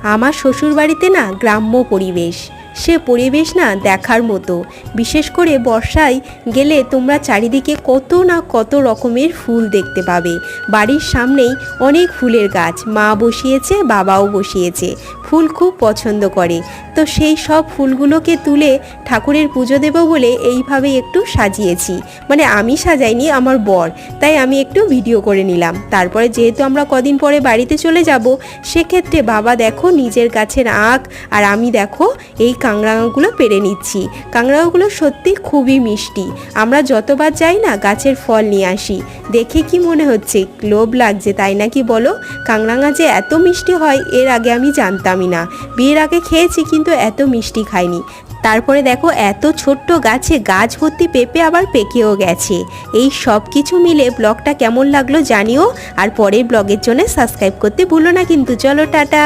আমার শ্বশুরবাড়িতে না গ্রাম্য পরিবেশ, সে পরিবেশ না দেখার মতো। বিশেষ করে বর্ষায় গেলে তোমরা চারিদিকে কত না কত রকমের ফুল দেখতে পাবে। বাড়ির সামনেই অনেক ফুলের গাছ, মা বসিয়েছে, বাবাও বসিয়েছে, ফুল খুব পছন্দ করে। তো সেই সব ফুলগুলোকে তুলে ঠাকুরের পুজো দেব বলে এইভাবে একটু সাজিয়েছি। মানে আমি সাজাইনি, আমার বর, তাই আমি একটু ভিডিও করে নিলাম। তারপরে যেহেতু আমরা কদিন পরে বাড়িতে চলে যাব, সেক্ষেত্রে বাবা দেখো নিজের গাছের আঁক, আর আমি দেখো এই কাঁকড়াগুলো পেড়ে নিচ্ছি। কাঁকড়াগুলো সত্যি খুবই মিষ্টি। আমরা যতবার যাই না গাছের ফল নিয়ে আসি। দেখে কি মনে হচ্ছে? লোভ লাগছে, তাই নাকি বলো? কাঁকড়া যে এত মিষ্টি হয় এর আগে আমি জানতামই না। বিয়ের আগে খেয়েছি কিন্তু এত মিষ্টি খাইনি। তারপরে দেখো এত ছোট্ট গাছে গাছ ভর্তি পেঁপে আবার পেকেও গেছে। এই সব কিছু মিলে ব্লগটা কেমন লাগলো জানিও, আর পরের ব্লগের জন্য সাবস্ক্রাইব করতে ভুলো না কিন্তু। চলো টাটা।